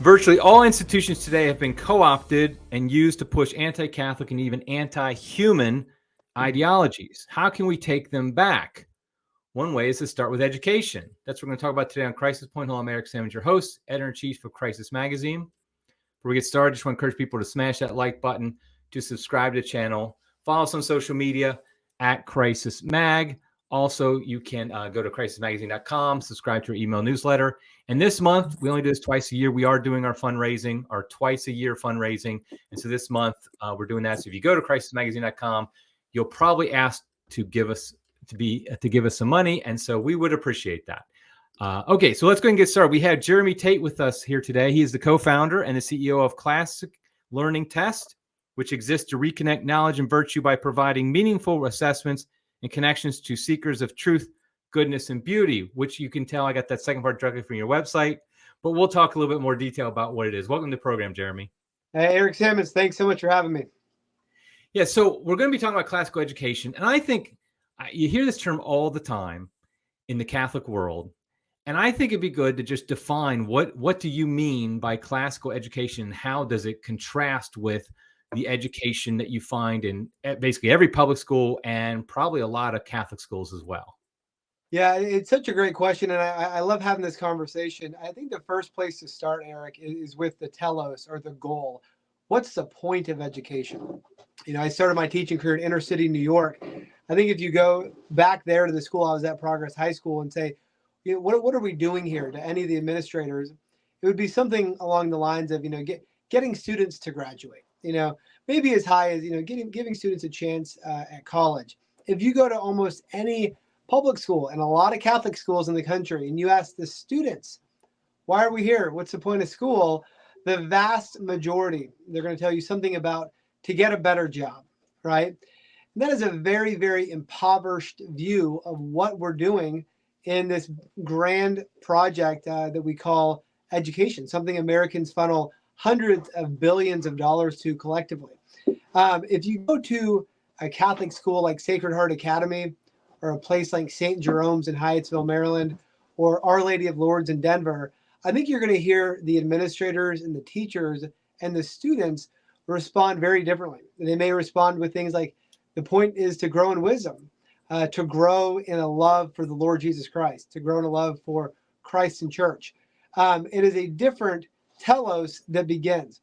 Virtually all institutions today have been co-opted and used to push anti-Catholic and even anti-human ideologies. How can we take them back? One way is to start with education. That's what we're going to talk about today on Crisis Point. Hello, I'm Eric Sammons, your host, editor-in-chief of Crisis Magazine. Before we get started, I just want to encourage people to smash that like button, to subscribe to the channel, follow us on social media at Crisis Mag. Also, you can go to crisismagazine.com, subscribe to our email newsletter. And this month, we only do this twice a year. We are doing our fundraising, our twice a year fundraising. And so this month, we're doing that. So if you go to crisismagazine.com, you'll probably ask to give us some money. And so we would appreciate that. Okay, so let's go ahead and get started. We have Jeremy Tate with us here today. He is the co-founder and the CEO of Classic Learning Test, which exists to reconnect knowledge and virtue by providing meaningful assessments and connections to seekers of truth, goodness, and beauty, which you can tell I got that second part directly from your website, but we'll talk a little bit more detail about what it is. Welcome to the program, Jeremy. Hey, Eric Sammons, thanks so much for having me. Yeah, so we're going to be talking about classical education, and I think you hear this term all the time in the Catholic world, and I think it'd be good to just define what do you mean by classical education, and how does it contrast with the education that you find in basically every public school and probably a lot of Catholic schools as well? Yeah, it's such a great question, and I love having this conversation. I think the first place to start, Eric, is with the telos, or the goal. What's the point of education? You know, I started my teaching career in inner city New York. I think if you go back there to the school I was at, Progress High School, and say, you know, what are we doing here, to any of the administrators, it would be something along the lines of, you know, getting students to graduate. You know, maybe as high as, you know, giving students a chance at college. If you go to almost any public school and a lot of Catholic schools in the country, and you ask the students, why are we here? What's the point of school? The vast majority, they're going to tell you something about to get a better job, right? And that is a very, very impoverished view of what we're doing in this grand project that we call education, something Americans funnel hundreds of billions of dollars to collectively. If you go to a Catholic school like Sacred Heart Academy, or a place like St. Jerome's in Hyattsville, Maryland, or Our Lady of Lourdes in Denver, I think you're going to hear the administrators and the teachers and the students respond very differently. They may respond with things like, the point is to grow in wisdom, to grow in a love for the Lord Jesus Christ, to grow in a love for Christ and church. It is a different telos that begins.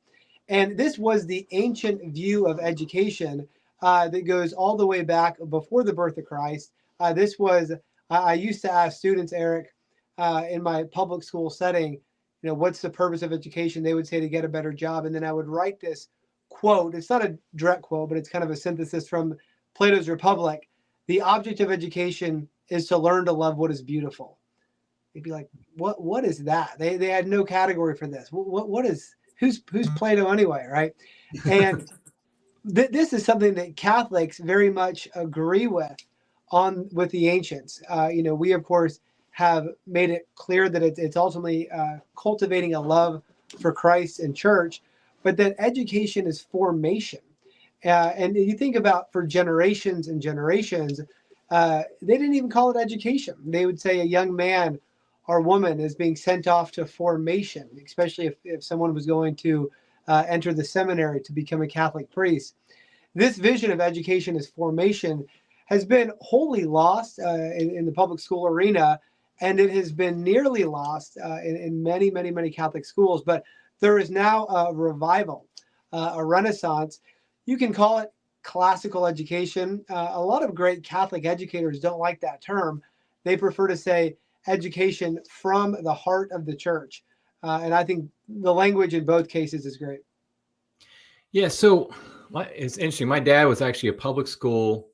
And this was the ancient view of education that goes all the way back before the birth of Christ. I used to ask students, Eric, in my public school setting, you know, what's the purpose of education? They would say to get a better job. And then I would write this quote. It's not a direct quote, but it's kind of a synthesis from Plato's Republic. The object of education is to learn to love what is beautiful. They'd be like, what is that? They had no category for this. Who's Plato anyway, right? And this is something that Catholics very much agree with the ancients. You know, we of course have made it clear that it's ultimately cultivating a love for Christ and church, but that education is formation. And you think about, for generations and generations, they didn't even call it education. They would say a young man or woman is being sent off to formation, especially if someone was going to enter the seminary to become a Catholic priest. This vision of education as formation has been wholly lost in the public school arena, and it has been nearly lost in many, many, many Catholic schools. But there is now a revival, a renaissance. You can call it classical education. A lot of great Catholic educators don't like that term. They prefer to say education from the heart of the church. And I think the language in both cases is great. Yeah, so it's interesting. My dad was actually a public school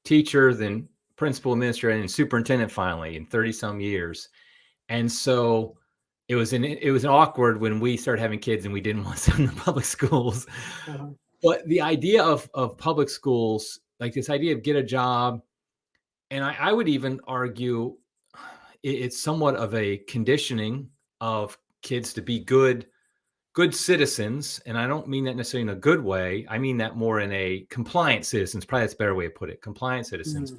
teacher, then principal, administrator, and superintendent finally in 30 some years. And so it was awkward when we started having kids and we didn't want to send them to public schools. Uh-huh. But the idea of public schools, like this idea of get a job, and I would even argue it's somewhat of a conditioning of kids to be good citizens. And I don't mean that necessarily in a good way. I mean that more in a compliant citizens. Probably that's a better way to put it. Compliant citizens.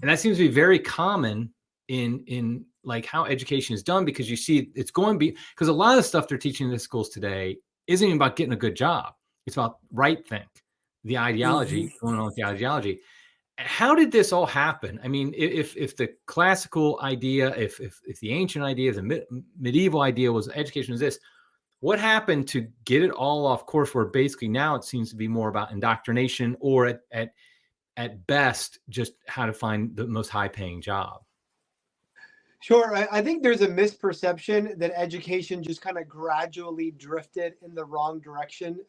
And that seems to be very common in like how education is done, because you see it's going to be, because a lot of the stuff they're teaching in the schools today isn't even about getting a good job. It's about right think, the ideology, going on with the ideology. How did this all happen? I mean, if the classical idea, if the ancient idea, the medieval idea was education is this, what happened to get it all off course where basically now it seems to be more about indoctrination, or at best just how to find the most high paying job? Sure. I think there's a misperception that education just kind of gradually drifted in the wrong direction,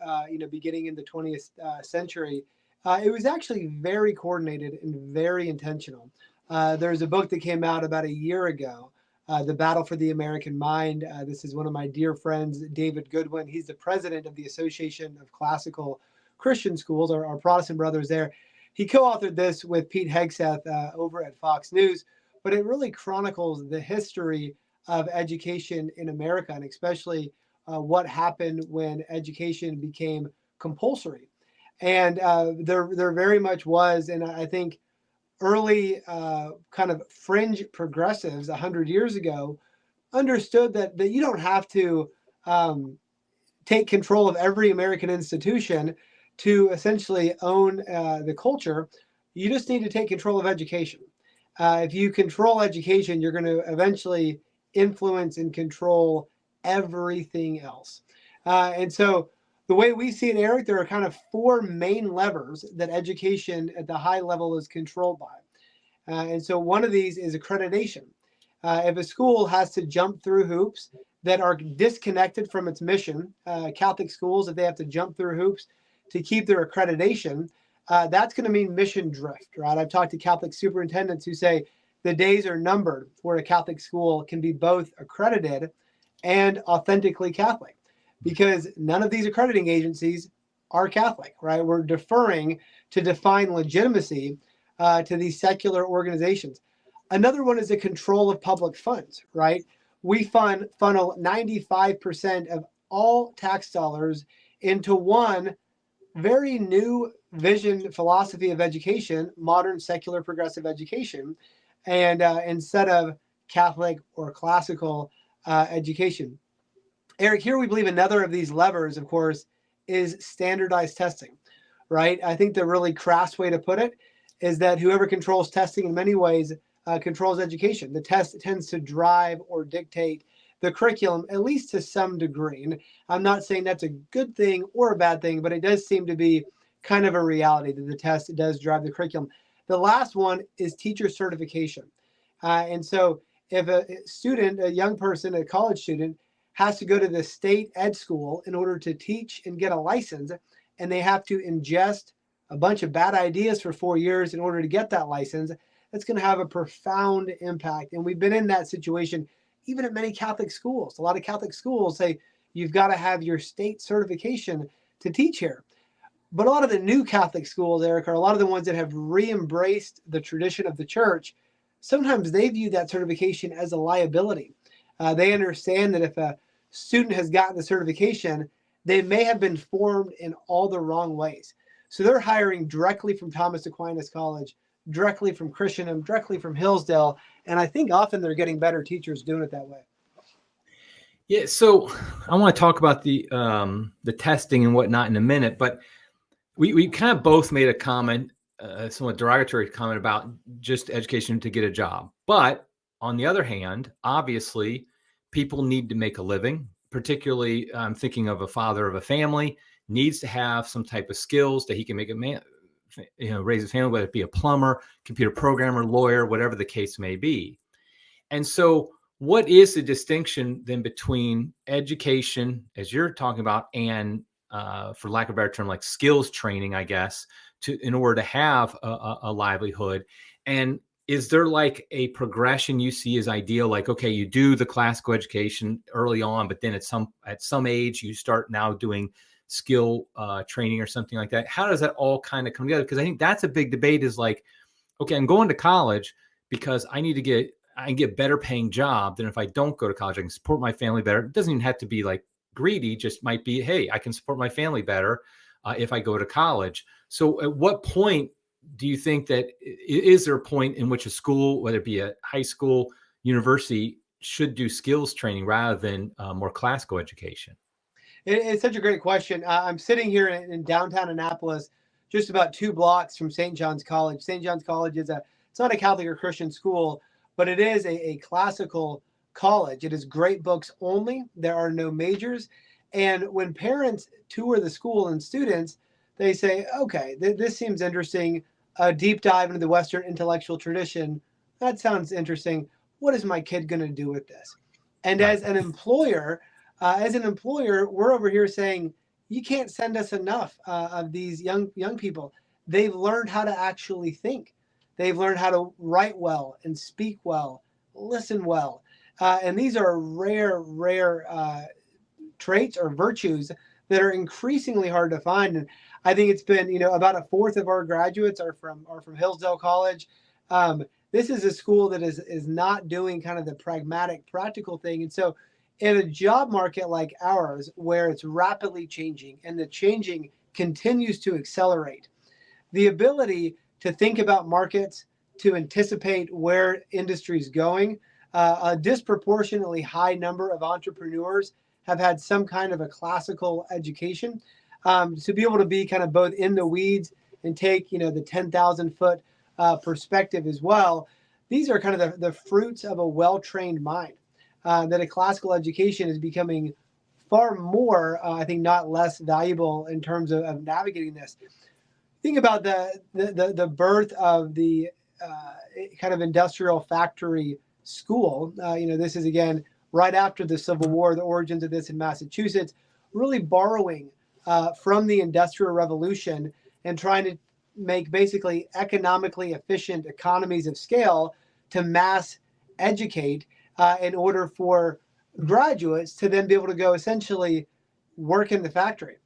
beginning in the 20th century. It was actually very coordinated and very intentional. There's a book that came out about a year ago, The Battle for the American Mind. This is one of my dear friends, David Goodwin. He's the president of the Association of Classical Christian Schools, our Protestant brothers there. He co-authored this with Pete Hegseth over at Fox News. But it really chronicles the history of education in America, and especially what happened when education became compulsory. And there very much was, and I think early kind of fringe progressives 100 years ago understood that you don't have to take control of every American institution to essentially own the culture. You just need to take control of education. If you control education, you're going to eventually influence and control everything else. And so the way we see it, Eric, there are kind of four main levers that education at the high level is controlled by. And so one of these is accreditation. If a school has to jump through hoops that are disconnected from its mission, Catholic schools, if they have to jump through hoops to keep their accreditation, that's going to mean mission drift, right? I've talked to Catholic superintendents who say the days are numbered where a Catholic school can be both accredited and authentically Catholic, because none of these accrediting agencies are Catholic, right? We're deferring to define legitimacy to these secular organizations. Another one is the control of public funds, right? We funnel 95% of all tax dollars into one very new vision philosophy of education, modern secular progressive education, and instead of Catholic or classical education. Eric, here we believe another of these levers, of course, is standardized testing, right? I think the really crass way to put it is that whoever controls testing in many ways controls education. The test tends to drive or dictate the curriculum, at least to some degree. And I'm not saying that's a good thing or a bad thing, but it does seem to be kind of a reality that the test does drive the curriculum. The last one is teacher certification. And so if a student, a young person, a college student, has to go to the state ed school in order to teach and get a license, and they have to ingest a bunch of bad ideas for 4 years in order to get that license, that's going to have a profound impact. And we've been in that situation even at many Catholic schools. A lot of Catholic schools say you've got to have your state certification to teach here. But a lot of the new Catholic schools, Eric, are a lot of the ones that have re-embraced the tradition of the church. Sometimes they view that certification as a liability. They understand that if a student has gotten the certification, they may have been formed in all the wrong ways. So they're hiring directly from Thomas Aquinas College, directly from Christendom, directly from Hillsdale. And I think often they're getting better teachers doing it that way. Yeah, so I want to talk about the testing and whatnot in a minute, but we kind of both made a comment, somewhat derogatory comment about just education to get a job. But on the other hand, obviously, people need to make a living. Particularly, I'm thinking of a father of a family needs to have some type of skills that he can make a man, raise a family, whether it be a plumber, computer programmer, lawyer, whatever the case may be. And so what is the distinction then between education, as you're talking about, and for lack of a better term, like skills training, I guess, in order to have a livelihood? And is there like a progression you see as ideal? Like, okay, you do the classical education early on, but then at some age you start now doing skill training or something like that. How does that all kind of come together? Because I think that's a big debate, is like, okay, I'm going to college because I can get a better paying job than if I don't go to college. I can support my family better. It doesn't even have to be like greedy, just might be, hey, I can support my family better if I go to college. So at what point do you think that is there a point in which a school, whether it be a high school, university, should do skills training rather than more classical education? It's such a great question. I'm sitting here in downtown Annapolis, just about 2 blocks from St. John's College. St. John's College it's not a Catholic or Christian school, but it is a classical college. It is great books only. There are no majors. And when parents tour the school and students, they say, okay, this seems interesting. A deep dive into the Western intellectual tradition. That sounds interesting. What is my kid going to do with this? And Right. as an employer, we're over here saying, you can't send us enough of these young people. They've learned how to actually think. They've learned how to write well and speak well, listen well. And these are rare traits or virtues that are increasingly hard to find. And I think it's been, about a fourth of our graduates are from Hillsdale College. This is a school that is not doing kind of the pragmatic, practical thing. And so in a job market like ours, where it's rapidly changing and the changing continues to accelerate, the ability to think about markets, to anticipate where industry is going, a disproportionately high number of entrepreneurs have had some kind of a classical education. To be able to be kind of both in the weeds and take, the 10,000-foot perspective as well. These are kind of the fruits of a well-trained mind. That a classical education is becoming far more, I think, not less valuable in terms of navigating this. Think about the birth of the kind of industrial factory school. This is, again, right after the Civil War, the origins of this in Massachusetts, really borrowing from the Industrial Revolution and trying to make basically economically efficient economies of scale to mass educate in order for graduates to then be able to go essentially work in the factory.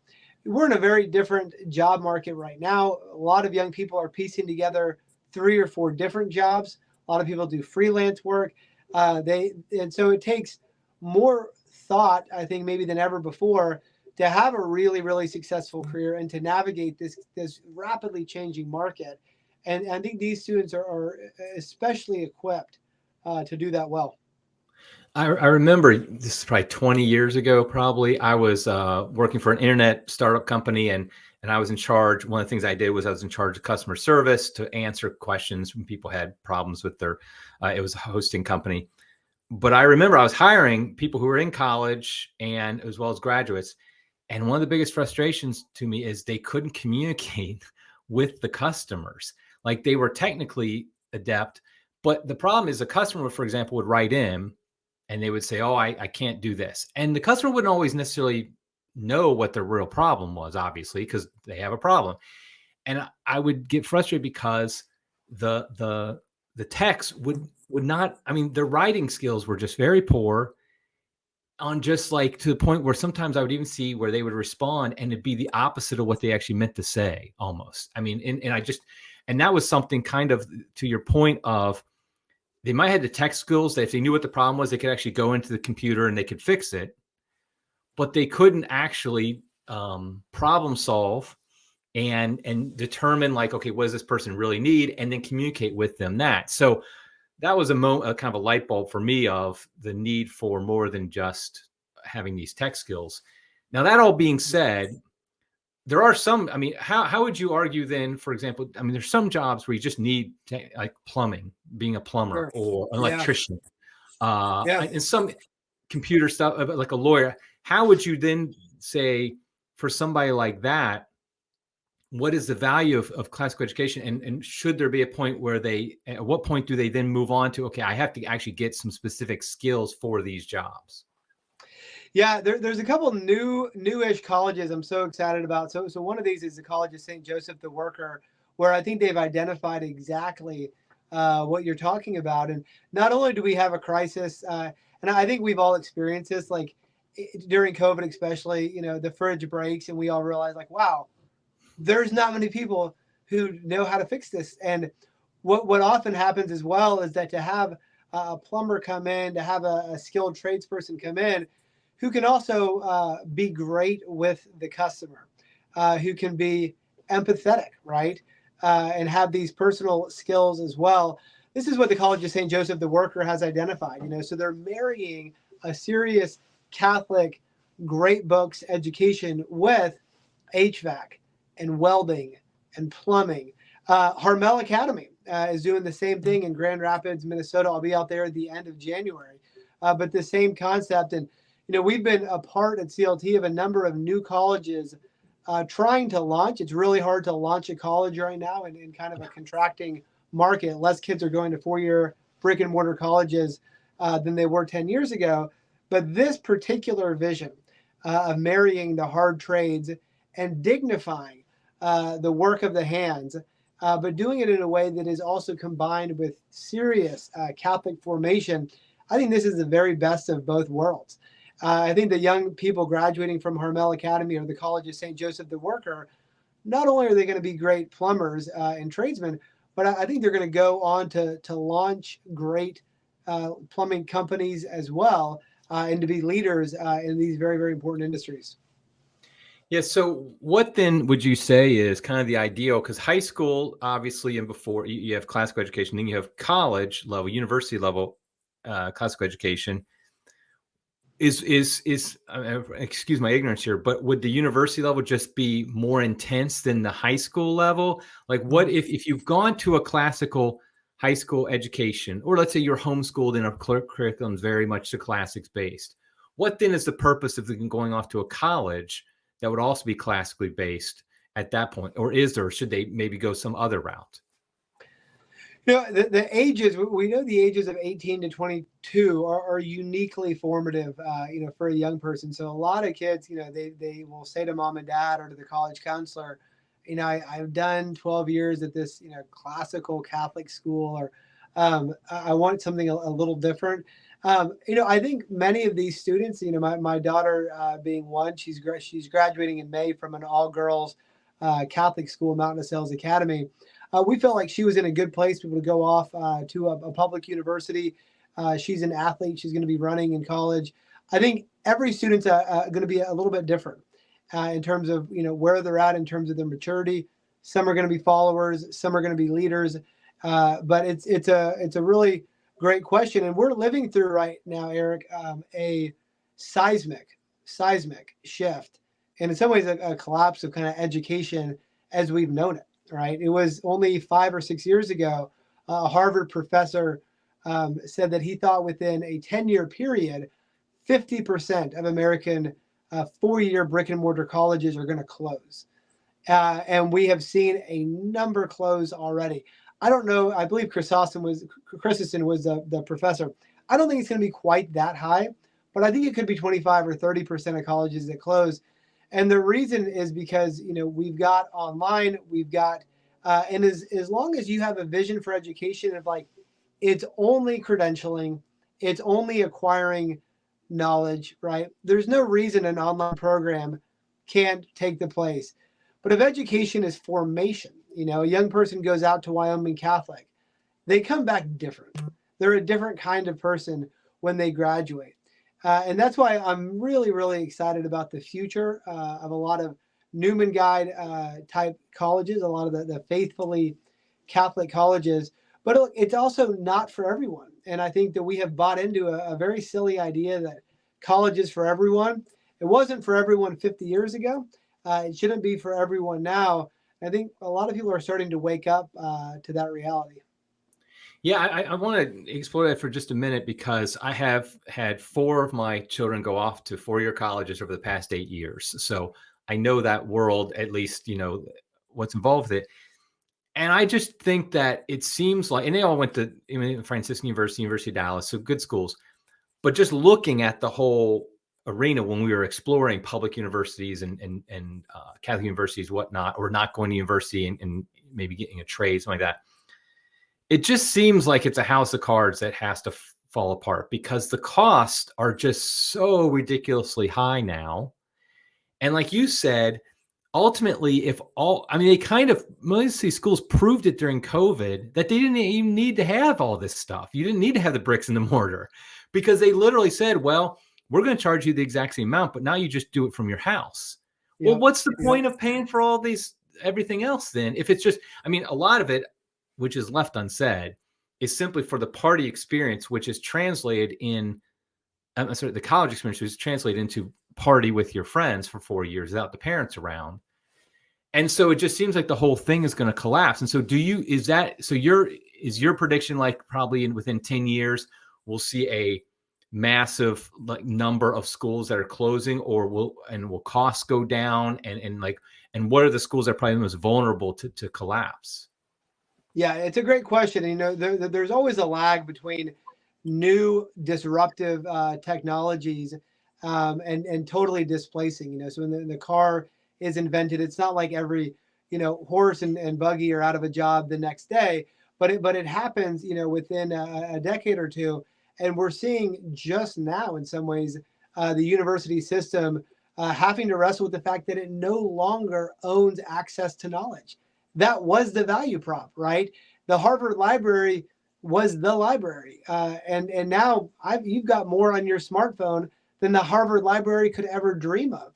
We're in a very different job market right now. A lot of young people are piecing together 3 or 4 different jobs. A lot of people do freelance work. And so it takes more thought, I think, maybe than ever before, to have a really, really successful career and to navigate this rapidly changing market. And I think these students are especially equipped to do that well. I remember this is probably 20 years ago, probably. I was working for an internet startup company, and I was in charge. One of the things I did was I was in charge of customer service to answer questions when people had problems with their, it was a hosting company. But I remember I was hiring people who were in college and as well as graduates. And one of the biggest frustrations to me is they couldn't communicate with the customers. Like, they were technically adept, but the problem is the customer, for example, would write in and they would say, oh, I can't do this. And the customer wouldn't always necessarily know what their real problem was, obviously, because they have a problem. And I would get frustrated because the techs would not, I mean, their writing skills were just very poor, on just like to the point where sometimes I would even see where they would respond and it'd be the opposite of what they actually meant to say, almost. I mean, and that was something kind of to your point of, they might have the tech skills that if they knew what the problem was, they could actually go into the computer and they could fix it, but they couldn't actually problem solve and determine, like, okay, what does this person really need? And then communicate with them that. So that was a kind of a light bulb for me of the need for more than just having these tech skills. Now, that all being said, there are some, I mean, how would you argue then, for example, I mean, there's some jobs where you just need like plumbing, being a plumber, Sure. or an electrician, Yeah. and some computer stuff, like a lawyer. How would you then say for somebody like that, what is the value of classical education? And should there be a point where at what point do they then move on to, okay, I have to actually get some specific skills for these jobs? Yeah, there's a couple newish colleges I'm so excited about. So one of these is the College of St. Joseph the Worker, where I think they've identified exactly what you're talking about. And not only do we have a crisis, and I think we've all experienced this, like during COVID especially, the fridge breaks and we all realize, like, wow, there's not many people who know how to fix this. And what often happens as well is that to have a plumber come in, to have a skilled tradesperson come in, who can also be great with the customer, who can be empathetic, right? and have these personal skills as well. This is what the College of St. Joseph the Worker has identified. So they're marrying a serious Catholic great books education with HVAC and welding and plumbing. Harmel Academy is doing the same thing in Grand Rapids, Minnesota. I'll be out there at the end of January. But the same concept. And, we've been a part at CLT of a number of new colleges trying to launch. It's really hard to launch a college right now in kind of a contracting market. Less kids are going to 4-year brick and mortar colleges than they were 10 years ago. But this particular vision of marrying the hard trades and dignifying the work of the hands, but doing it in a way that is also combined with serious Catholic formation, I think this is the very best of both worlds. I think the young people graduating from Harmel Academy or the College of St. Joseph the Worker, not only are they going to be great plumbers and tradesmen, but I think they're going to go on to launch great plumbing companies as well, and to be leaders in these very, very important industries. Yeah. So what then would you say is kind of the ideal? Because high school, obviously, and before you have classical education, then you have college level, university level classical education. Excuse my ignorance here, but would the university level just be more intense than the high school level? Like, what if you've gone to a classical high school education, or let's say you're homeschooled in a curriculum very much the classics based? What then is the purpose of going off to a college that would also be classically based at that point? Or should they maybe go some other route? The ages, we know the ages of 18 to 22 are uniquely formative, for a young person. So a lot of kids, they will say to mom and dad or to the college counselor, I've done 12 years at this, classical Catholic school, or I want something a little different. I think many of these students, my daughter being one, she's graduating in May from an all-girls Catholic school, Mountain of Sales Academy. We felt like she was in a good place to be able to go off to a public university. She's an athlete. She's going to be running in college. I think every student's going to be a little bit different in terms of, where they're at in terms of their maturity. Some are going to be followers. Some are going to be leaders. But it's a really great question. And we're living through right now, Eric, a seismic shift. And in some ways, a collapse of kind of education as we've known it. Right. It was only 5 or 6 years ago, a Harvard professor said that he thought within a 10-year period, 50% of American 4-year brick and mortar colleges are going to close. And we have seen a number close already. I don't know. I believe Christensen was the professor. I don't think it's going to be quite that high, but I think it could be 25 or 30% of colleges that close. And the reason is because, we've got online, we've got, and as long as you have a vision for education of like, it's only credentialing, it's only acquiring knowledge, right? There's no reason an online program can't take the place. But if education is formation, a young person goes out to Wyoming Catholic, they come back different. They're a different kind of person when they graduate. And that's why I'm really, really excited about the future of a lot of Newman Guide type colleges, a lot of the faithfully Catholic colleges. But look, it's also not for everyone. And I think that we have bought into a very silly idea that college is for everyone. It wasn't for everyone 50 years ago. It shouldn't be for everyone now. I think a lot of people are starting to wake up to that reality. Yeah, I want to explore that for just a minute, because I have had 4 of my children go off to 4-year colleges over the past 8 years. So I know that world, at least, what's involved with it. And I just think that it seems like, and they all went to Franciscan University, University of Dallas, so good schools. But just looking at the whole arena when we were exploring public universities and Catholic universities, whatnot, or not going to university and maybe getting a trade, something like that. It just seems like it's a house of cards that has to fall apart, because the costs are just so ridiculously high now. And like you said, ultimately, they kind of, most of these schools proved it during COVID that they didn't even need to have all this stuff. You didn't need to have the bricks and the mortar, because they literally said, well, we're going to charge you the exact same amount, but now you just do it from your house. Well, what's the point of paying for all these everything else then? If it's just, I mean, a lot of it, which is left unsaid, is simply for the party experience, which is translated in, I'm sorry, the college experience was translated into party with your friends for 4 years without the parents around. And so it just seems like the whole thing is going to collapse. And so is your prediction like probably within 10 years, we'll see a massive number of schools that are closing, or will costs go down? And what are the schools that are probably the most vulnerable to collapse? Yeah, it's a great question. You know, there's always a lag between new disruptive technologies and totally displacing. You know, so when the car is invented, it's not like every, you know, horse and buggy are out of a job the next day, but it happens, you know, within a decade or two. And we're seeing just now, in some ways, the university system having to wrestle with the fact that it no longer owns access to knowledge. That was the value prop, right? The Harvard Library was the library, and now you've got more on your smartphone than the Harvard Library could ever dream of.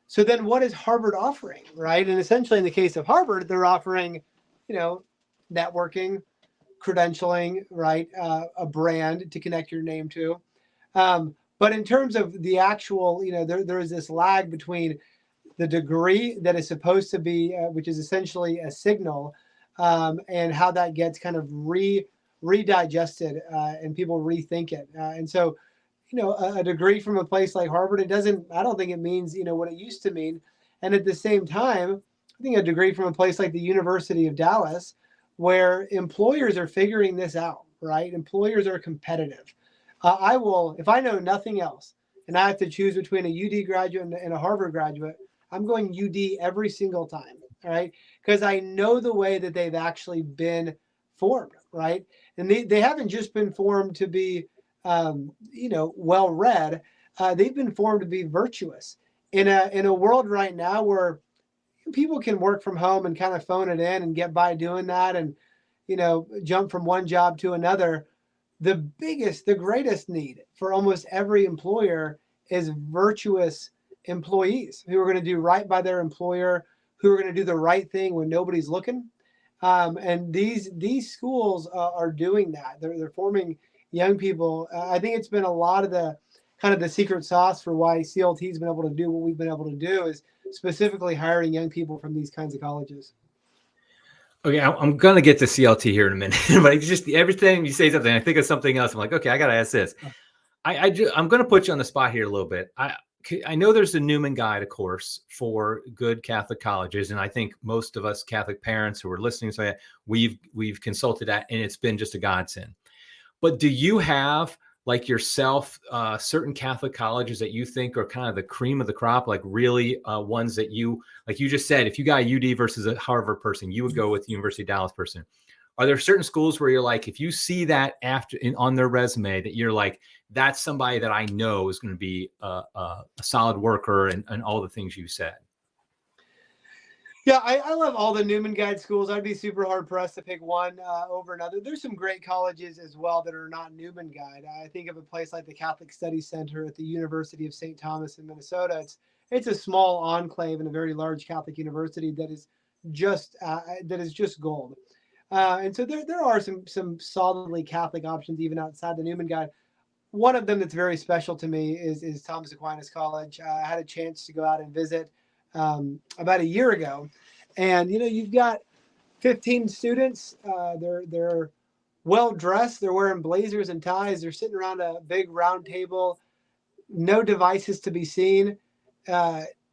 So then, what is Harvard offering, right? And essentially, in the case of Harvard, they're offering, you know, networking, credentialing, right? A brand to connect your name to. But in terms of the actual, you know, there is this lag between the degree that is supposed to be, which is essentially a signal, and how that gets kind of redigested and people rethink it. And so, you know, a degree from a place like Harvard, I don't think it means, you know, what it used to mean. And at the same time, I think a degree from a place like the University of Dallas, where employers are figuring this out, right? Employers are competitive. I will, if I know nothing else, and I have to choose between a UD graduate and a Harvard graduate, I'm going UD every single time, right? Because I know the way that they've actually been formed, right? And they haven't just been formed to be, you know, well-read. They've been formed to be virtuous in a world right now where people can work from home and kind of phone it in and get by doing that, and, you know, jump from one job to another. The greatest need for almost every employer is virtuous employees who are going to do right by their employer, who are going to do the right thing when nobody's looking. And these schools are doing that. They're forming young people. I think it's been a lot of the kind of the secret sauce for why CLT's been able to do what we've been able to do, is specifically hiring young people from these kinds of colleges. Okay, I'm going to get to CLT here in a minute, but it's just everything you say something, I think of something else. I'm like, okay, I got to ask this. I'm going to put you on the spot here a little bit. I know there's a Newman Guide, of course, for good Catholic colleges, and I think most of us Catholic parents who are listening say we've consulted that, and it's been just a godsend. But do you have, like yourself, certain Catholic colleges that you think are kind of the cream of the crop, like really ones that you, like you just said, if you got a UD versus a Harvard person, you would go with the University of Dallas person? Are there certain schools where you're like, if you see that on their resume, that you're like, that's somebody that I know is going to be a solid worker and all the things you said? Yeah, I love all the Newman Guide schools. I'd be super hard pressed to pick one over another. There's some great colleges as well that are not Newman Guide. I think of a place like the Catholic Studies Center at the University of St. Thomas in Minnesota. It's a small enclave in a very large Catholic university that is just gold. And so there are some solidly Catholic options even outside the Newman Guide. One of them that's very special to me is Thomas Aquinas College. I had a chance to go out and visit about a year ago, and you know, you've got 15 students. They're well dressed. They're wearing blazers and ties. They're sitting around a big round table, no devices to be seen,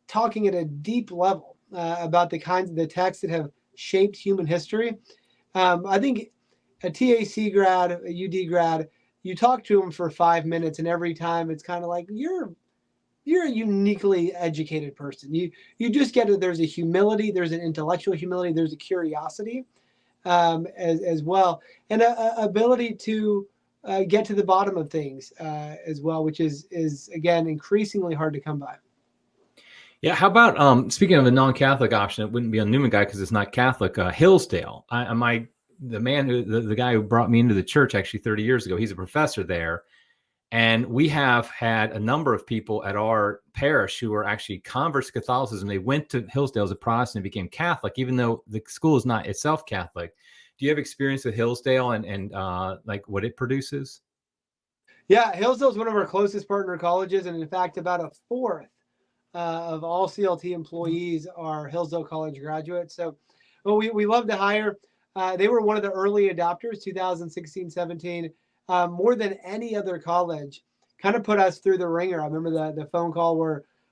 talking at a deep level about the kinds of the texts that have shaped human history. I think a TAC grad, a UD grad, you talk to them for 5 minutes, and every time it's kind of like you're a uniquely educated person. You just get it. There's a humility, there's an intellectual humility, there's a curiosity as well, and a ability to get to the bottom of things as well, which is again increasingly hard to come by. Yeah. How about speaking of a non-Catholic option, it wouldn't be on Newman Guide because it's not Catholic. Hillsdale. The guy who brought me into the church actually 30 years ago, he's a professor there. And we have had a number of people at our parish who are actually converts to Catholicism. They went to Hillsdale as a Protestant and became Catholic, even though the school is not itself Catholic. Do you have experience with Hillsdale and like what it produces? Yeah, Hillsdale is one of our closest partner colleges, and in fact, about a fourth of all CLT employees are Hillsdale College graduates. So, well, we love to hire. They were one of the early adopters, 2016, 17, more than any other college. Kind of put us through the ringer. I remember the phone call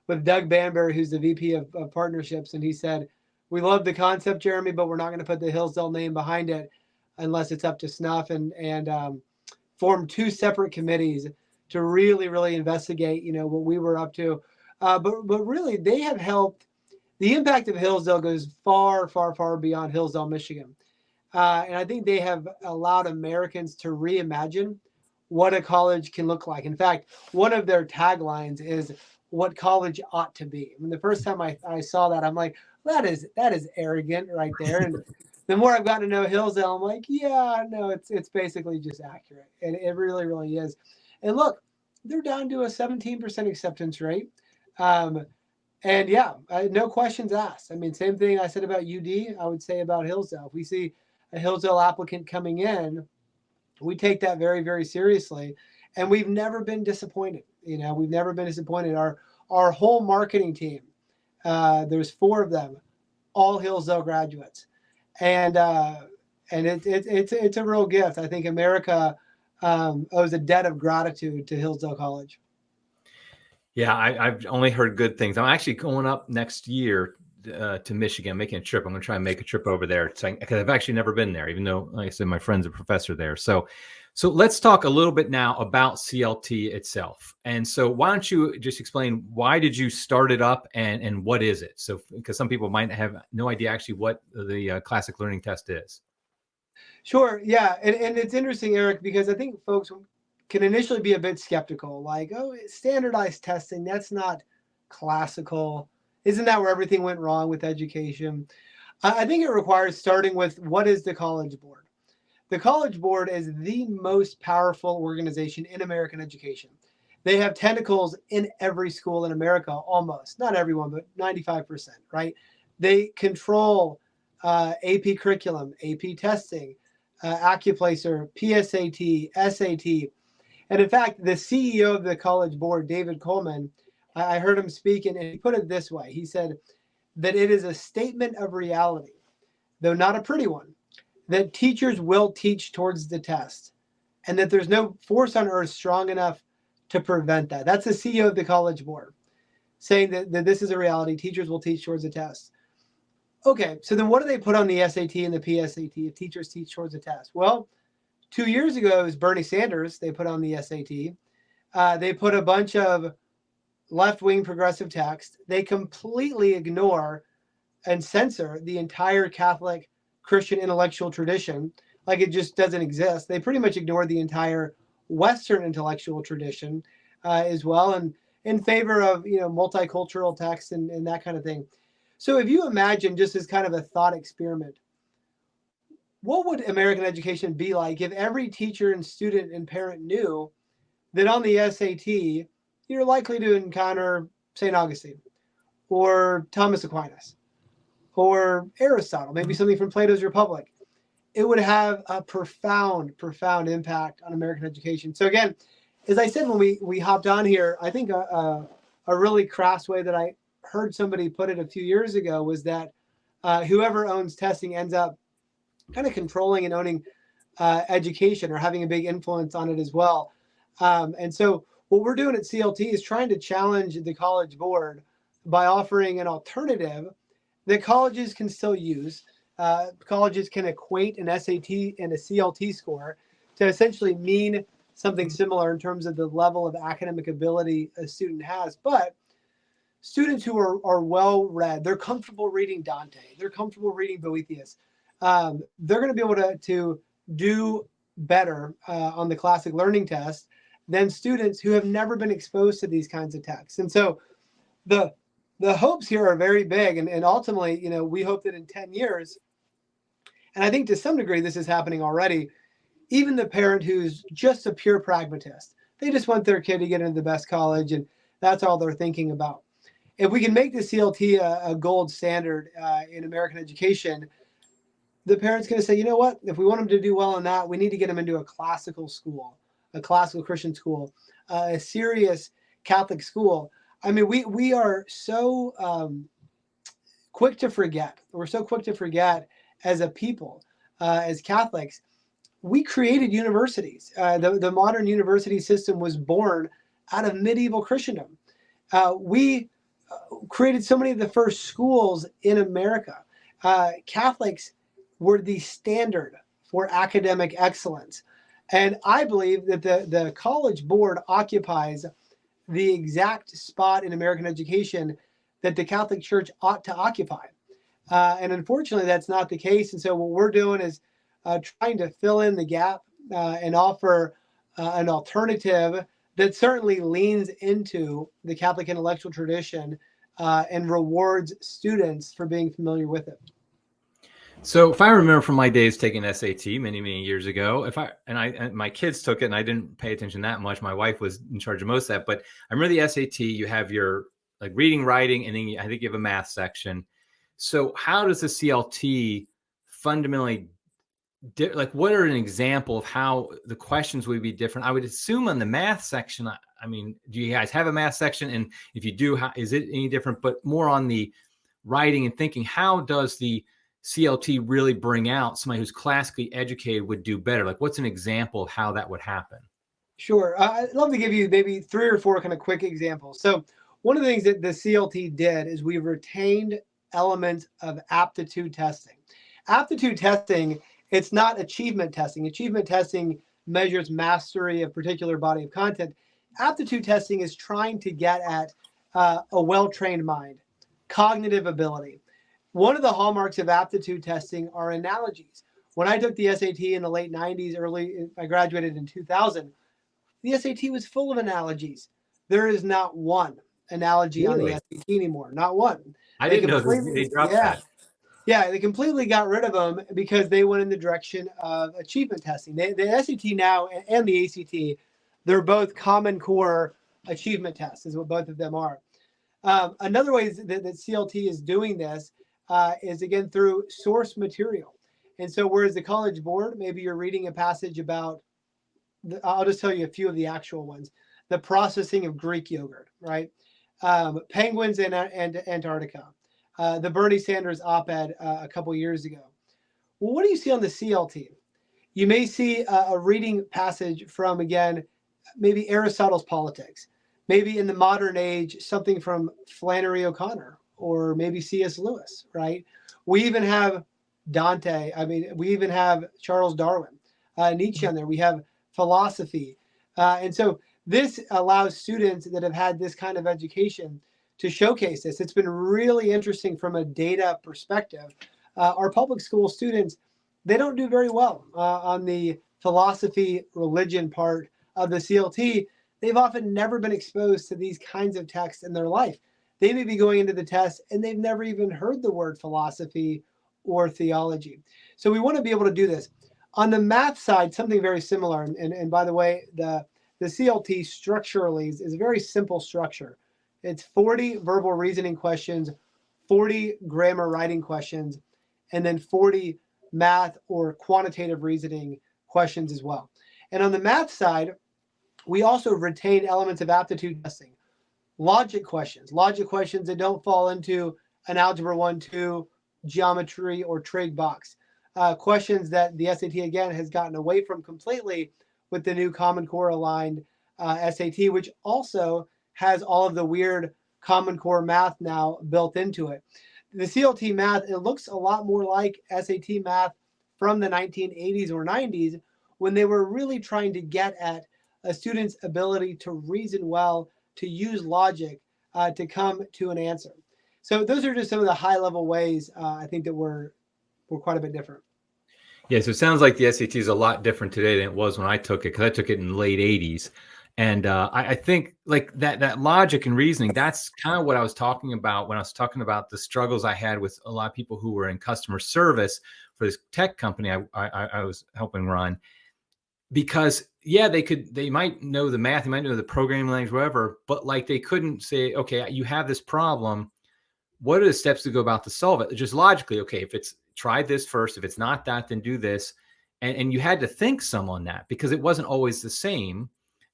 with Doug Banbury, who's the VP of partnerships, and he said, "We love the concept, Jeremy, but we're not going to put the Hillsdale name behind it unless it's up to snuff." And formed two separate committees to really investigate, what we were up to. But really, they have helped. The impact of Hillsdale goes far beyond Hillsdale, Michigan. And I think they have allowed Americans to reimagine what a college can look like. In fact, one of their taglines is what college ought to be. I mean, the first time I saw that, I'm like, that is arrogant right there. And the more I've gotten to know Hillsdale, I'm like, yeah, no, it's basically just accurate. And it really is. And look, they're down to a 17% acceptance rate. And yeah, no questions asked. I mean, same thing I said about UD, I would say about Hillsdale. If we see a Hillsdale applicant coming in, we take that very seriously. And we've never been disappointed. We've never been disappointed. Our whole marketing team, there's 4 of them, all Hillsdale graduates. And it's a real gift. I think America owes a debt of gratitude to Hillsdale College. Yeah, I've only heard good things. I'm actually going up next year to Michigan, making a trip. I'm going to try and make a trip over there because I've actually never been there, even though, like I said, my friend's a professor there. So let's talk a little bit now about CLT itself. And so why don't you just explain, why did you start it up and what is it? So, because some people might have no idea actually what the classic learning test is. Sure. Yeah. And it's interesting, Eric, because I think folks can initially be a bit skeptical, like, oh, standardized testing, that's not classical. Isn't that where everything went wrong with education? I think it requires starting with, what is the College Board? The College Board is the most powerful organization in American education. They have tentacles in every school in America, almost. Not everyone, but 95%, right? They control AP curriculum, AP testing, Accuplacer, PSAT, SAT. And in fact, the CEO of the College Board, David Coleman, I heard him speak, and he put it this way. He said that it is a statement of reality, though not a pretty one, that teachers will teach towards the test, and that there's no force on earth strong enough to prevent that. That's the CEO of the College Board saying that this is a reality. Teachers will teach towards the test. Okay, so then what do they put on the SAT and the PSAT if teachers teach towards the test? Well, 2 years ago, it was Bernie Sanders they put on the SAT. They put a bunch of left-wing progressive text. They completely ignore and censor the entire Catholic Christian intellectual tradition, like it just doesn't exist. They pretty much ignore the entire Western intellectual tradition as well, and in favor of multicultural text and that kind of thing. So if you imagine, just as kind of a thought experiment, what would American education be like if every teacher and student and parent knew that on the SAT, you're likely to encounter St. Augustine or Thomas Aquinas or Aristotle, maybe something from Plato's Republic? It would have a profound impact on American education. So again, as I said when we hopped on here, I think a really crass way that I heard somebody put it a few years ago was that whoever owns testing ends up kind of controlling and owning education, or having a big influence on it as well. And so what we're doing at CLT is trying to challenge the College Board by offering an alternative that colleges can still use. Colleges can equate an SAT and a CLT score to essentially mean something similar in terms of the level of academic ability a student has. But students who are well-read, they're comfortable reading Dante, they're comfortable reading Boethius, they're going to be able to do better on the classic learning test than students who have never been exposed to these kinds of texts. And so the hopes here are very big. And ultimately, we hope that in 10 years, and I think to some degree this is happening already, even the parent who's just a pure pragmatist, They just want their kid to get into the best college, and that's all they're thinking about. If we can make the CLT a gold standard in American education, the parent's going to say, you know what, if we want them to do well in that, we need to get them into a classical school, a classical Christian school, a serious Catholic school. I mean, we are so quick to forget. We're so quick to forget as a people, as Catholics. We created universities. The modern university system was born out of medieval Christendom. We created so many of the first schools in America. Catholics were the standard for academic excellence. And I believe that the College Board occupies the exact spot in American education that the Catholic Church ought to occupy. And unfortunately, that's not the case. And so what we're doing is trying to fill in the gap and offer an alternative that certainly leans into the Catholic intellectual tradition and rewards students for being familiar with it. So if I remember from my days taking SAT many, many years ago, and my kids took it and I didn't pay attention that much. My wife was in charge of most of that, but I remember the SAT, you have your like reading, writing, and then I think you have a math section. So how does the CLT fundamentally, like what are an example of how the questions would be different? I would assume on the math section, I mean, do you guys have a math section? And if you do, how is it any different? But more on the writing and thinking, how does the CLT really bring out somebody who's classically educated would do better? Like what's an example of how that would happen? Sure. I'd love to give you maybe 3 or 4 kind of quick examples. So one of the things that the CLT did is we retained elements of aptitude testing. Aptitude testing, it's not achievement testing. Achievement testing measures mastery of a particular body of content. Aptitude testing is trying to get at a well-trained mind, cognitive ability. One of the hallmarks of aptitude testing are analogies. When I took the SAT in the late 90s, I graduated in 2000, the SAT was full of analogies. There is not one analogy on the SAT anymore, not one. I didn't know they dropped that. Yeah, they completely got rid of them because they went in the direction of achievement testing. The SAT now and the ACT, they're both Common Core achievement tests, is what both of them are. Another way that CLT is doing this is, again, through source material. And so whereas the College Board, maybe you're reading a passage about, I'll just tell you a few of the actual ones, the processing of Greek yogurt, right? Penguins and Antarctica, the Bernie Sanders op-ed a couple years ago. Well, what do you see on the CLT? You may see a reading passage from, again, maybe Aristotle's Politics, maybe in the modern age, something from Flannery O'Connor, or maybe C.S. Lewis, right? We even have Dante. I mean, we even have Charles Darwin, Nietzsche on there. We have philosophy. And so this allows students that have had this kind of education to showcase this. It's been really interesting from a data perspective. Our public school students, they don't do very well on the philosophy, religion part of the CLT. They've often never been exposed to these kinds of texts in their life. They may be going into the test and they've never even heard the word philosophy or theology. So we want to be able to do this. On the math side, something very similar. And by the way, the CLT structurally is a very simple structure. It's 40 verbal reasoning questions, 40 grammar writing questions, and then 40 math or quantitative reasoning questions as well. And on the math side, we also retain elements of aptitude testing. Logic questions that don't fall into an Algebra 1, 2, geometry, or trig box. Questions that the SAT, again, has gotten away from completely with the new Common Core aligned SAT, which also has all of the weird Common Core math now built into it. The CLT math, it looks a lot more like SAT math from the 1980s or 90s, when they were really trying to get at a student's ability to reason well, to use logic to come to an answer. So those are just some of the high level ways I think that we're quite a bit different. Yeah, so it sounds like the SAT is a lot different today than it was when I took it, because I took it in the late 80s. And I think like that logic and reasoning, that's kind of what I was talking about when I was talking about the struggles I had with a lot of people who were in customer service for this tech company I was helping run. because they might know the math, they might know the programming language, whatever, but like they couldn't say, okay, you have this problem. What are the steps to go about to solve it? Just logically, okay, if it's try this first, if it's not that, then do this. And you had to think some on that because it wasn't always the same.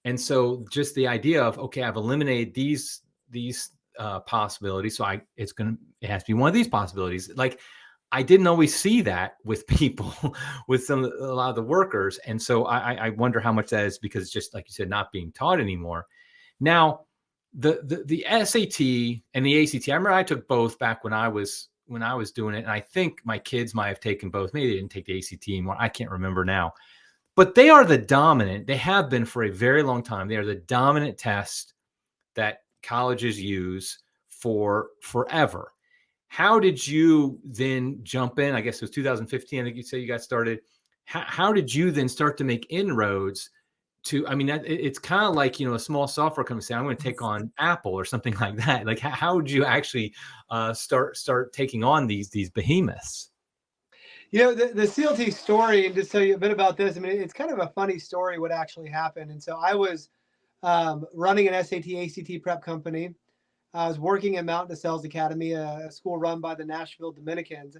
And so just the idea of, okay, I've eliminated these possibilities. So it has to be one of these possibilities. Like I didn't always see that with people, with a lot of the workers. And so I wonder how much that is because it's just, like you said, not being taught anymore. Now, the SAT and the ACT, I remember I took both back when I was doing it. And I think my kids might have taken both. Maybe they didn't take the ACT anymore. I can't remember now. But they are they have been for a very long time. They are the dominant test that colleges use for forever. How did you then jump in? I guess it was 2015. I think you said you got started. How did you then start to make inroads to, I mean, it's kind of like, a small software company saying, I'm going to take on Apple or something like that. Like, how would you actually start taking on these behemoths? The CLT story, and just tell you a bit about this, I mean, it's kind of a funny story what actually happened. And so I was running an SAT, ACT prep company. I was working at Mountain Sales Academy, a school run by the Nashville Dominicans.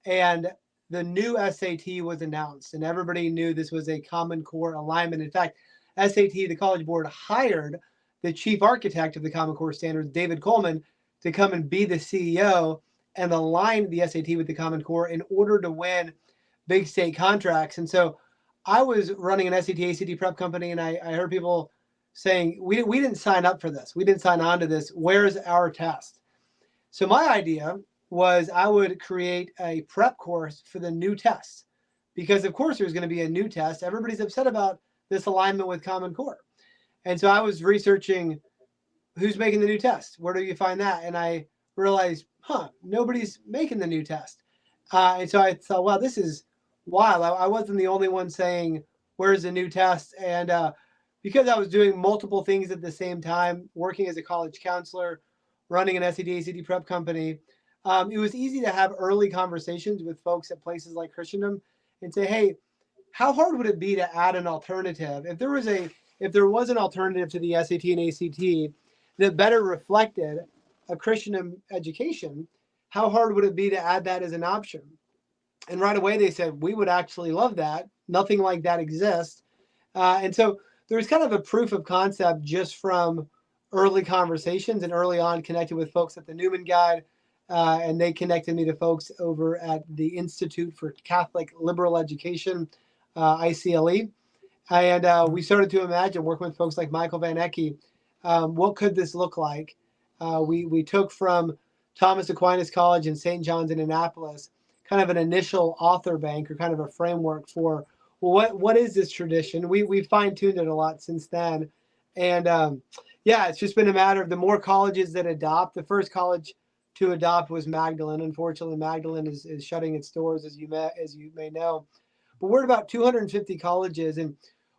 And the new SAT was announced, and everybody knew this was a Common Core alignment. In fact, SAT, the College Board, hired the chief architect of the Common Core standards, David Coleman, to come and be the CEO and align the SAT with the Common Core in order to win big state contracts. And so I was running an SAT, ACT prep company, and I heard people saying, we didn't sign up for this. We didn't sign on to this. Where's our test? So my idea was I would create a prep course for the new test because, of course, there's going to be a new test. Everybody's upset about this alignment with Common Core. And so I was researching who's making the new test. Where do you find that? And I realized, nobody's making the new test. And so I thought, wow, this is wild. I wasn't the only one saying, where's the new test? And because I was doing multiple things at the same time, working as a college counselor, running an SAT, ACT prep company, it was easy to have early conversations with folks at places like Christendom and say, hey, how hard would it be to add an alternative? If there was an alternative to the SAT and ACT that better reflected a Christendom education, how hard would it be to add that as an option? And right away they said, we would actually love that. Nothing like that exists. And so there was kind of a proof of concept just from early conversations and early on connected with folks at the Newman Guide. And they connected me to folks over at the Institute for Catholic Liberal Education, ICLE. And we started to imagine working with folks like Michael Van Ecke. What could this look like? We took from Thomas Aquinas College and St. John's in Annapolis kind of an initial author bank or kind of a framework for, well, what is this tradition? We fine-tuned it a lot since then. And it's just been a matter of the more colleges that adopt. The first college to adopt was Magdalen. Unfortunately, Magdalen is shutting its doors, as you may know. But we're at about 250 colleges, and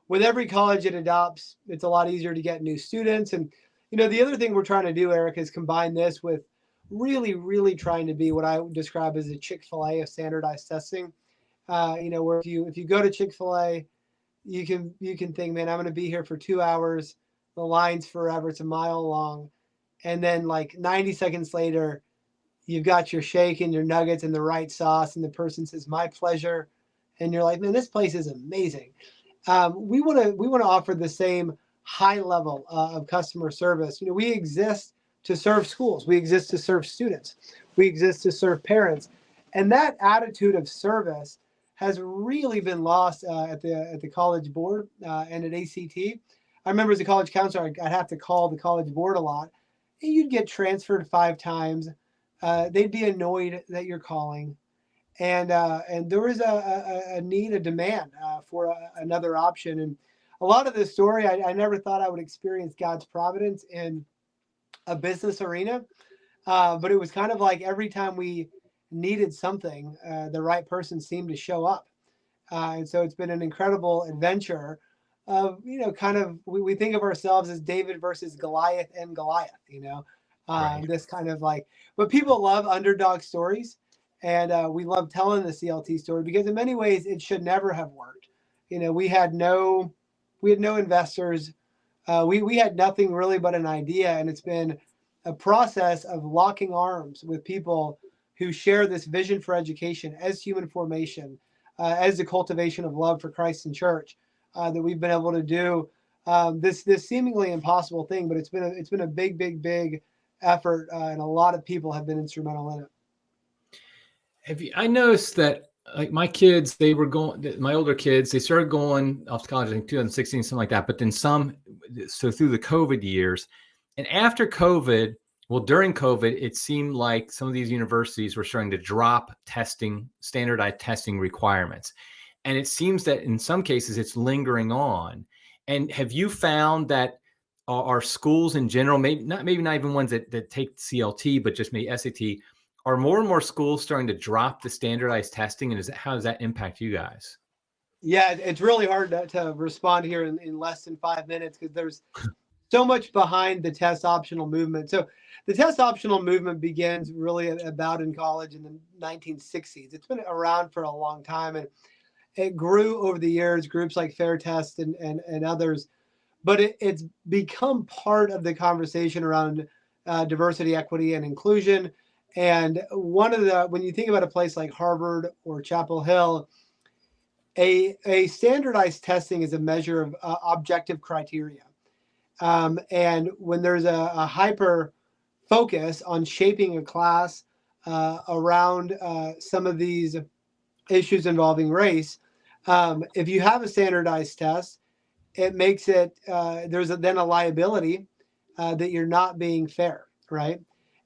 with every college it adopts, it's a lot easier to get new students. And the other thing we're trying to do, Eric, is combine this with really, really trying to be what I would describe as a Chick-fil-A of standardized testing. Where if you go to Chick-fil-A, you can think, man, I'm going to be here for 2 hours. The line's forever. It's a mile long. And then like 90 seconds later, you've got your shake and your nuggets and the right sauce. And the person says, my pleasure. And you're like, man, this place is amazing. We want to offer the same high level of customer service. We exist to serve schools. We exist to serve students. We exist to serve parents. And that attitude of service has really been lost at the College Board and at ACT. I remember as a college counselor, I'd have to call the College Board a lot. And you'd get transferred 5 times. They'd be annoyed that you're calling. And there was a need, a demand for another option. And a lot of this story, I never thought I would experience God's providence in a business arena. But it was kind of like every time we needed something, the right person seemed to show up. And so it's been an incredible adventure of, kind of, we think of ourselves as David versus Goliath and Goliath, Right. this kind of like, but people love underdog stories. And we love telling the CLT story because in many ways it should never have worked. we had no investors. We had nothing really but an idea, and it's been a process of locking arms with people who share this vision for education as human formation, as the cultivation of love for Christ and church, that we've been able to do this seemingly impossible thing. But it's been a big effort, and a lot of people have been instrumental in it. I noticed that like my kids, my older kids, they started going off to college in 2016, something like that. But then so through the COVID years, and after COVID, well, during COVID, it seemed like some of these universities were starting to drop standardized testing requirements. And it seems that in some cases it's lingering on. And have you found that our schools in general, maybe not even ones that take CLT, but just maybe SAT, are more and more schools starting to drop the standardized testing? And how does that impact you guys? Yeah, it's really hard to respond here in less than 5 minutes because there's so much behind the test optional movement. So the test optional movement begins really about in college in the 1960s. It's been around for a long time, and it grew over the years, groups like Fair Test and others. But it's become part of the conversation around diversity, equity, and inclusion. And when you think about a place like Harvard or Chapel Hill, a standardized testing is a measure of objective criteria. And when there's a hyper focus on shaping a class around some of these issues involving race, if you have a standardized test, it makes it there's then a liability that you're not being fair, right?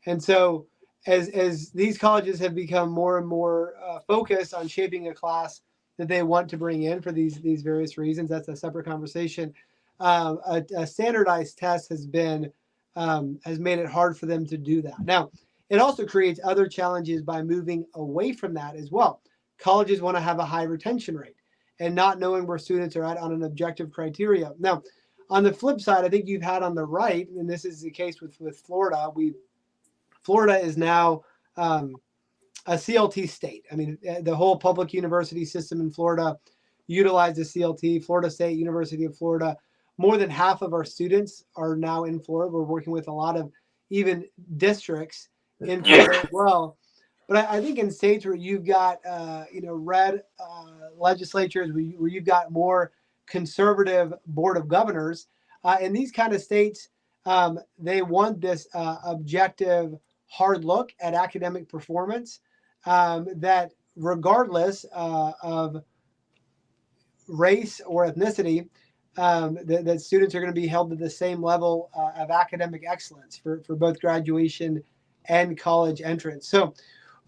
And so as these colleges have become more and more focused on shaping a class that they want to bring in for these various reasons, that's a separate conversation. A standardized test has made it hard for them to do that. Now, it also creates other challenges by moving away from that as well. Colleges want to have a high retention rate and not knowing where students are at on an objective criteria. Now, on the flip side, I think you've had on the right, and this is the case with Florida, Florida is now a CLT state. I mean, the whole public university system in Florida utilizes CLT. Florida State, University of Florida. More than half of our students are now in Florida. We're working with a lot of even districts in Florida as well. But I think in states where you've got red legislatures, where you've got more conservative board of governors, in these kind of states, they want this objective hard look at academic performance that regardless of race or ethnicity, that students are going to be held to the same level of academic excellence for both graduation and college entrance. So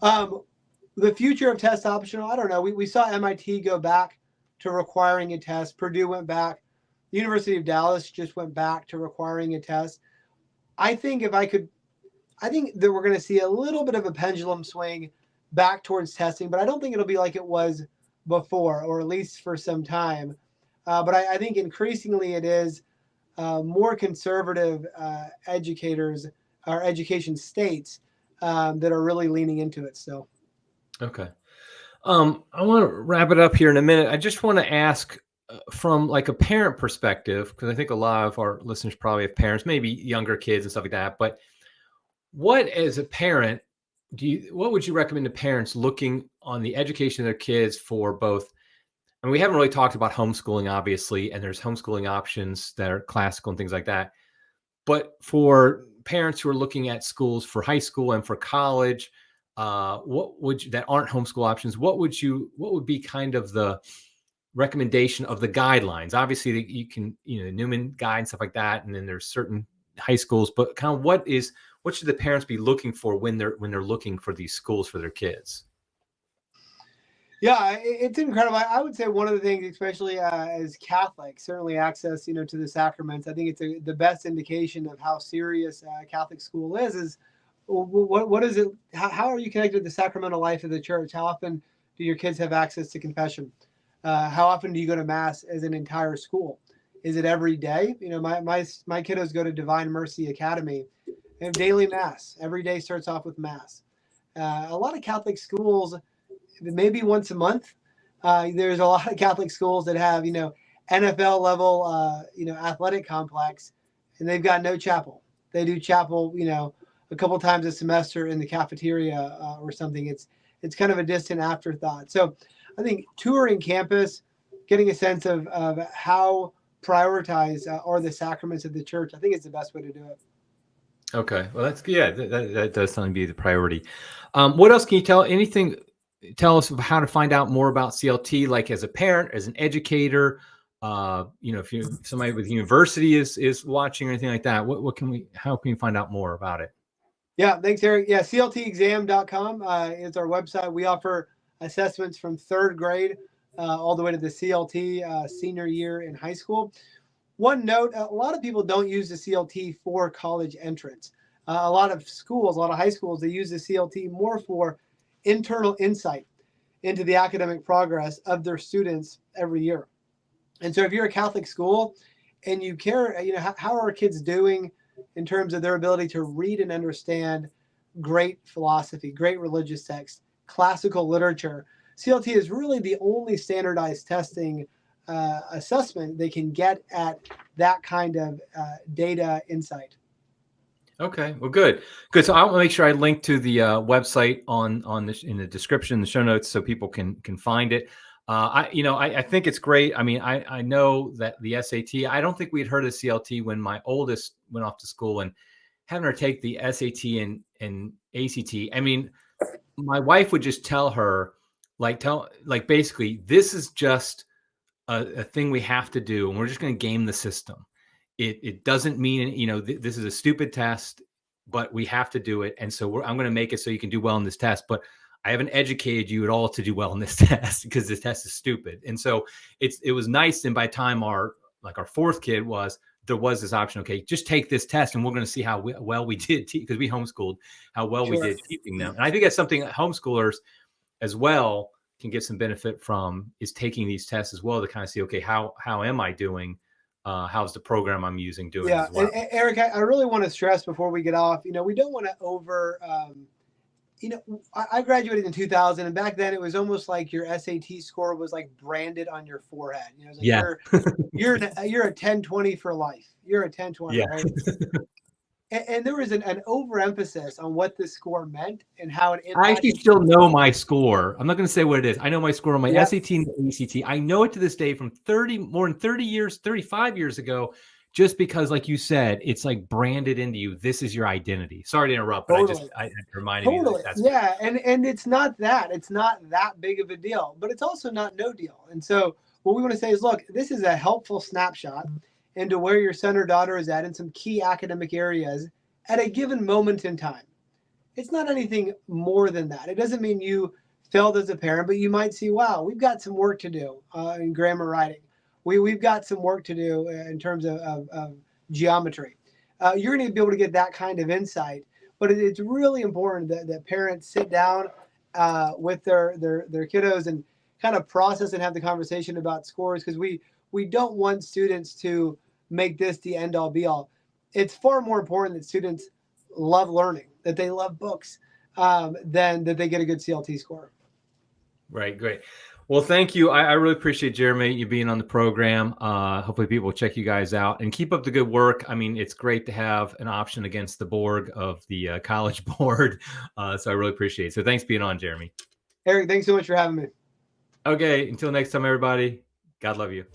the future of test optional, I don't know. We saw MIT go back to requiring a test. Purdue went back. The University of Dallas just went back to requiring a test. I think that we're going to see a little bit of a pendulum swing back towards testing, but I don't think it'll be like it was before, or at least for some time. But I think increasingly it is more conservative educators or education states that are really leaning into it still. Okay. I want to wrap it up here in a minute. I just want to ask from like a parent perspective, because I think a lot of our listeners probably have parents, maybe younger kids and stuff like that. But what, as a parent, what would you recommend to parents looking on the education of their kids for both? I mean, we haven't really talked about homeschooling, obviously, and there's homeschooling options that are classical and things like that. But for parents who are looking at schools for high school and for college, that aren't homeschool options, what would be kind of the recommendation of the guidelines? Obviously, you can, Newman guide and stuff like that, and then there's certain high schools. But kind of what should the parents be looking for when they're looking for these schools for their kids? Yeah, it's incredible. I would say one of the things, especially as Catholics, certainly access, to the sacraments. I think it's the best indication of how serious Catholic school is what is it? How are you connected to the sacramental life of the church? How often do your kids have access to confession? How often do you go to mass as an entire school? Is it every day? My kiddos go to Divine Mercy Academy. They have daily mass. Every day starts off with mass. A lot of Catholic schools, maybe once a month, There's a lot of Catholic schools that have, NFL level, athletic complex, and they've got no chapel. They do chapel, a couple times a semester in the cafeteria or something. It's kind of a distant afterthought. So I think touring campus, getting a sense of how prioritized are the sacraments of the church, I think it's the best way to do it. Okay. Well, that's good. Yeah, that does sound to be the priority. What else can you tell us how to find out more about CLT, like as a parent, as an educator, if somebody with university is watching or anything like that, how can we find out more about it? Yeah, thanks, Eric. Yeah, cltexam.com is our website. We offer assessments from third grade all the way to the CLT senior year in high school. One note, a lot of people don't use the CLT for college entrance. A lot of schools, a lot of high schools, they use the CLT more for internal insight into the academic progress of their students every year. And so if you're a Catholic school and you care, how are our kids doing in terms of their ability to read and understand great philosophy, great religious texts, classical literature, CLT is really the only standardized testing assessment they can get at that kind of data insight. Okay, well, good. So I want to make sure I link to the website on this in the description, the show notes, so people can find it. I think it's great. I mean, I know that the SAT. I don't think we'd heard of CLT when my oldest went off to school, and having her take the SAT and ACT. I mean, my wife would just tell her, basically, this is just a thing we have to do, and we're just going to game the system. It doesn't mean, this is a stupid test, but we have to do it. And so I'm going to make it so you can do well in this test, but I haven't educated you at all to do well in this test because this test is stupid. And so it was nice. And by the time our fourth kid there was this option. Okay, just take this test and we're going to see how well we did, because we homeschooled, how well we did teaching them. And I think that's something that homeschoolers as well can get some benefit from, is taking these tests as well to kind of see, okay, how am I doing? How's the program I'm using doing as well? And Eric, I really want to stress before we get off, we don't want to I graduated in 2000, and back then it was almost like your SAT score was like branded on your forehead. It was like you're a 1020 for life. You're a 1020, yeah. Right? And there was an overemphasis on what this score meant and how it impacted. I actually still know my score. I'm not going to say what it is. I know my score on my SAT and ACT. I know it to this day from more than 30 years, 35 years ago, just because, like you said, it's like branded into you. This is your identity. Sorry to interrupt, but I reminded you that that's and it's not that. It's not that big of a deal, but it's also not no deal. And so what we want to say is, look, this is a helpful snapshot into where your son or daughter is at in some key academic areas at a given moment in time. It's not anything more than that. It doesn't mean you failed as a parent, but you might see, wow, we've got some work to do in grammar writing. We've got some work to do in terms of geometry. You're going to be able to get that kind of insight, but it's really important that parents sit down with their kiddos and kind of process and have the conversation about scores, because we don't want students to make this the end all be all. It's far more important that students love learning, that they love books, than that they get a good CLT score. Right. Great. Well, thank you. I really appreciate, Jeremy, you being on the program. Hopefully people will check you guys out and keep up the good work. I mean, it's great to have an option against the Borg of the College Board. So I really appreciate it. So thanks for being on, Jeremy. Eric, thanks so much for having me. Okay. Until next time, everybody. God love you.